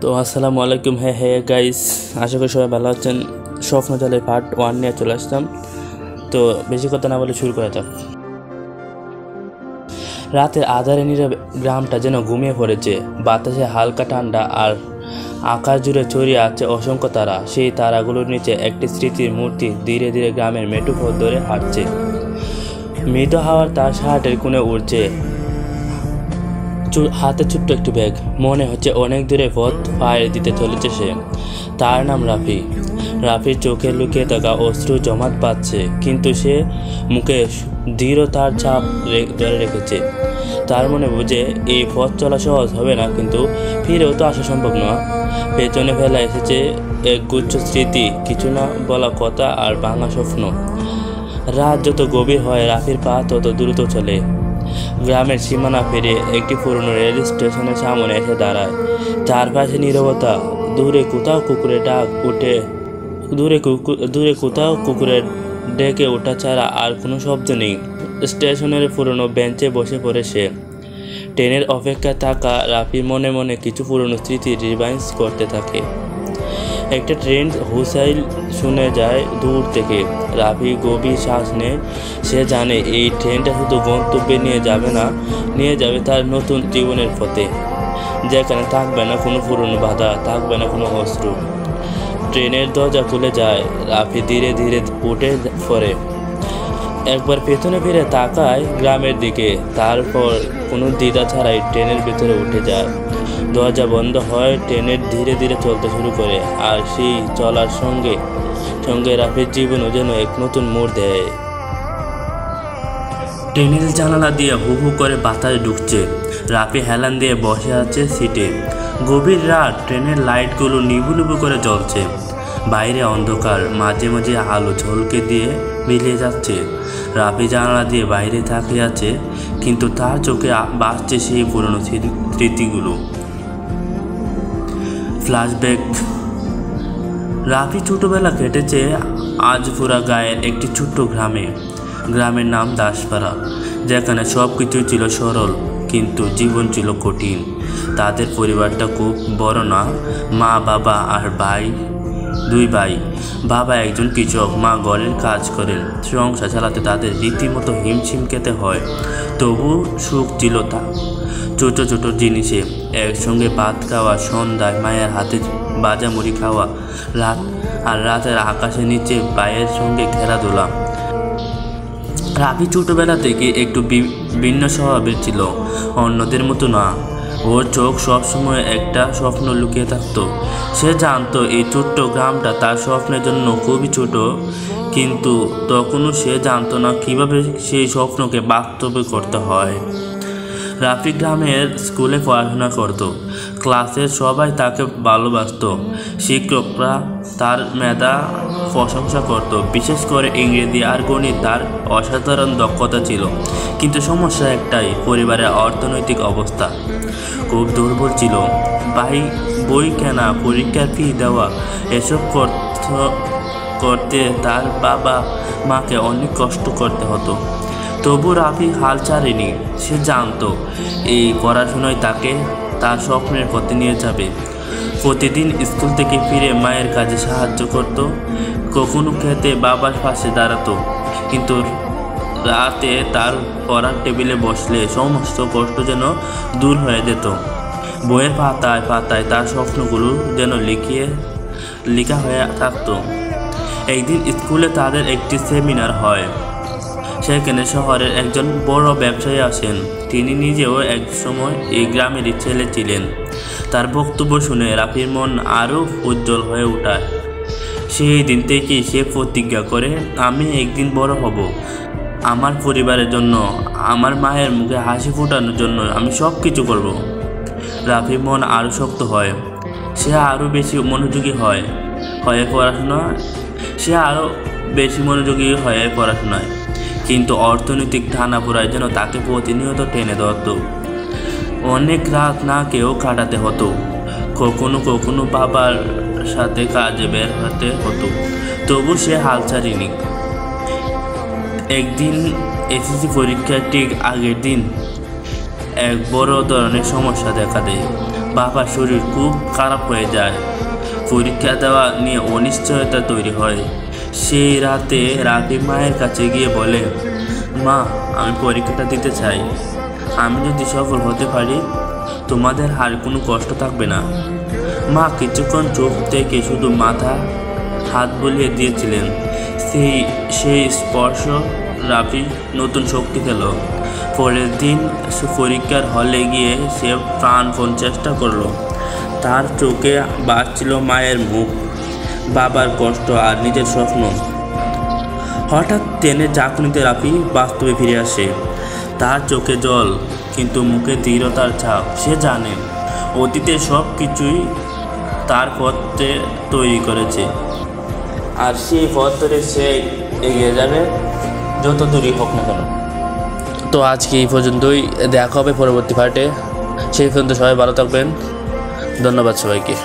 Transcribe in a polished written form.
তো আসসালামু আলাইকুম। হ্যাঁ গাইস, আশা করি সবাই ভালো আছেন। স্বপ্নজালের পার্ট 1 নিয়ে চলে আসলাম। তো বেশি কথা না বলে শুরু করা যাক। রাতের আঁধারে নীরবে গ্রামটা যেন ঘুমিয়ে পড়েছে। বাতাসে হালকা ঠান্ডা আর আকাশ জুড়ে ছড়িয়ে আছে অসংখ্য তারা। সেই তারাগুলোর নিচে একটি স্মৃতির মূর্তি ধীরে ধীরে গ্রামের মেঠো পথ ধরে হাঁটছে। মৃদু হাওয়ার তার শার্টের কোণে উড়ছে, হাতে ছোট্ট একটু ব্যাগ। মনে হচ্ছে অনেক দূরে পথ পায়ে দিতে চলেছে সে। তার নাম রাফি। রাফির চোখে লুকিয়ে থাকা অশ্রু জমাট পাচ্ছে, কিন্তু সে মুখে দৃঢ়তার ছাপ ধরে রেখেছে। তার মনে বুঝে এই পথ চলা সহজ হবে না, কিন্তু ফিরেও তো আসা সম্ভব নয়। পেছনে ফেলা এসেছে এক গুচ্ছ স্মৃতি, কিছু না বলা কথা আর ভাঙা স্বপ্ন। রাত যত গভীর হয় রাফির পা তত দ্রুত চলে। গ্রামের সীমানা পেরিয়ে একটি পুরনো রেল স্টেশনের সামনে এসে দাঁড়ায়। চারপাশে নীরবতা। দূরে কোথাও কুকুরের ডেকে ওঠা ছাড়া আর কোনো শব্দ নেই। স্টেশনের পুরনো বেঞ্চে বসে পড়ে সে। ট্রেনের অপেক্ষায় থাকা রাফি মনে মনে কিছু পুরনো স্মৃতি রিভাইন্ড করতে থাকে। একটা ট্রেন হুইসেল শুনে যায় দূর থেকে। রাফি গভীর শ্বাস নেয়। সে জানে এই ট্রেনটা শুধু গন্তব্যে নিয়ে যাবে তার নতুন জীবনের পথে, যেখানে থাকবে না কোনো পুরনো বাধা, থাকবে না কোনো অস্ত্র। ট্রেনের দরজা খুলে যায়। রাফি ধীরে ধীরে উঠে পড়ে। একবার পেছনে ফিরে তাকায় গ্রামের দিকে, তারপর কোনো দ্বিধা ছাড়াই ট্রেনের ভিতরে উঠে যায়। দরজা বন্ধ হয়। ট্রেনের ধীরে ধীরে চলতে শুরু করে, আর সেই চলার সঙ্গে সঙ্গে রাফির জীবনও যেন এক নতুন মোড় দেয়। ট্রেনের জানালা দিয়ে হু হু করে বাতাস ঢুকছে। রাফি হেলান দিয়ে বসে আছে সিটে। গভীর রাত, ট্রেনের লাইটগুলো নিভু নিভু করে জ্বলছে। বাইরে অন্ধকার, মাঝে মাঝে আলো ঝলকে দিয়ে মিলিয়ে যাচ্ছে। রাফি জানালা দিয়ে বাইরে তাকিয়ে আছে, কিন্তু তার চোখে বাজছে সেই পুরনো স্মৃতিগুলো। ফ্ল্যাশব্যাক। রাফি ছোটবেলা কেটেছে আজপুরা গায়ের একটি ছোট্ট গ্রামে। গ্রামের নাম দাসপাড়া, যেখানে সব কিছু ছিল সরল, কিন্তু জীবন ছিল কঠিন। তাদের পরিবারটা খুব বড় না, মা বাবা আর দুই ভাই। বাবা একজন কৃষক, মা ঘরের কাজ করেন। সংসার চালাতে তাদের রীতিমতো হিমশিম খেতে হয়। তবু সুখ ছিল তা ছোট ছোট জিনিসে। একসঙ্গে ভাত খাওয়া, সন্ধ্যায় মায়ের হাতে ভাজা মুড়ি খাওয়া, রাতের আকাশের নিচে ভাইয়ের সঙ্গে খেলাধুলা। রাফি ছোটবেলা থেকে একটু ভিন্ন স্বভাবের ছিল, অন্যদের মতো না। ওর চোখ সবসময় একটা স্বপ্ন লুকিয়ে থাকতো। সে জানতো এই ছোট্ট গ্রামটা তার স্বপ্নের জন্য খুবই ছোট, কিন্তু তখনও সে জানতো না কিভাবে সেই স্বপ্নকে বাস্তবে করতে হয়। রাফি গ্রামের স্কুলে পড়াশোনা করত। ক্লাসের সবাই তাকে ভালোবাসত। শিক্ষকরা তার মেধা প্রশংসা করত, বিশেষ করে ইংরেজি আর গণিত তার অসাধারণ দক্ষতা ছিল। কিন্তু সমস্যা একটাই, পরিবারের অর্থনৈতিক অবস্থা খুব দুর্বল ছিল। বই কেনা, পরীক্ষার ফি দেওয়া, এসব করতে তার বাবা মাকে অনেক কষ্ট করতে হতো। তবু রাফি হাল ছাড়েনি। সে জানতো এই পড়াশোনায় তাকে তার স্বপ্নের পথে নিয়ে যাবে। প্রতিদিন স্কুল থেকে ফিরে মায়ের কাজে সাহায্য করত, কখনো খেতে বাবার পাশে দাঁড়াতো। কিন্তু রাতে তার পড়ার টেবিলে বসলে সমস্ত কষ্ট যেন দূর হয়ে যেত। বইয়ের পাতায় পাতায় তার স্বপ্নগুলো যেন লেখা হয়ে থাকতো। একদিন স্কুলে তাদের একটি সেমিনার হয়। সেখানে শহরের একজন বড় ব্যবসায়ী আসেন। তিনি নিজেও এক সময় এই গ্রামেরই ছেলে ছিলেন। তার বক্তব্য শুনে রাফির মন আরও উজ্জ্বল হয়ে ওঠায়। সেই দিন থেকেই সে প্রতিজ্ঞা করে, আমি একদিন বড় হব। আমার পরিবারের জন্য, আমার মায়ের মুখে হাসি ফোটানোর জন্য আমি সব কিছু করব। রাফির মন আরও শক্ত হয়। সে আরও বেশি মনোযোগী হয় পড়াশোনায়। কিন্তু অর্থনৈতিক টানাপোড়ায় যেন তাকে প্রতিনিয়ত টেনে ধরত। অনেক রাত না কেউ কাটাতে হতো। কখনো বাবার সাথে কাজে বের হতে হতো। তবু সে হাল ছাড়েনি। একদিন এসএসসি পরীক্ষার ঠিক আগের দিন এক বড় ধরনের সমস্যা দেখা দেয়। বাবার শরীর খুব খারাপ হয়ে যায়। পরীক্ষা দেওয়া নিয়ে অনিশ্চয়তা তৈরি হয়। সেই রাতে রাফি মায়ের কাছে গিয়ে বলে, মা, আমি পরীক্ষাটা দিতে চাই। আমি যদি সফল হতে পারি তোমাদের আর কোনো কষ্ট থাকবে না। মা কিছুক্ষণ চোখ থেকে শুধু মাথা হাত বুলিয়ে দিয়েছিলেন। সেই স্পর্শ রাফি নতুন শক্তি পেল। পরের দিন পরীক্ষার হলে গিয়ে সে প্রাণপণ চেষ্টা করলো। তার চোখে বাজছিল মায়ের মুখ, বাবার কষ্ট আর নিজের স্বপ্ন। হঠাৎ ট্রেনে ঝাঁকুনিতে রাফি বাস্তবে ফিরে আসে। তার চোখে জল, কিন্তু মুখে দৃঢ়তার ছাপ। সে জানে অতীতে সব কিছুই তার পথে তৈরি করেছে, আর সেই পথ ধরে সে এগিয়ে যাবে যত দূরই হোক না কেন। তো আজকে এই পর্যন্তই, দেখা হবে পরবর্তী পার্টে। সেই পর্যন্ত সবাই ভালো থাকবেন। ধন্যবাদ সবাইকে।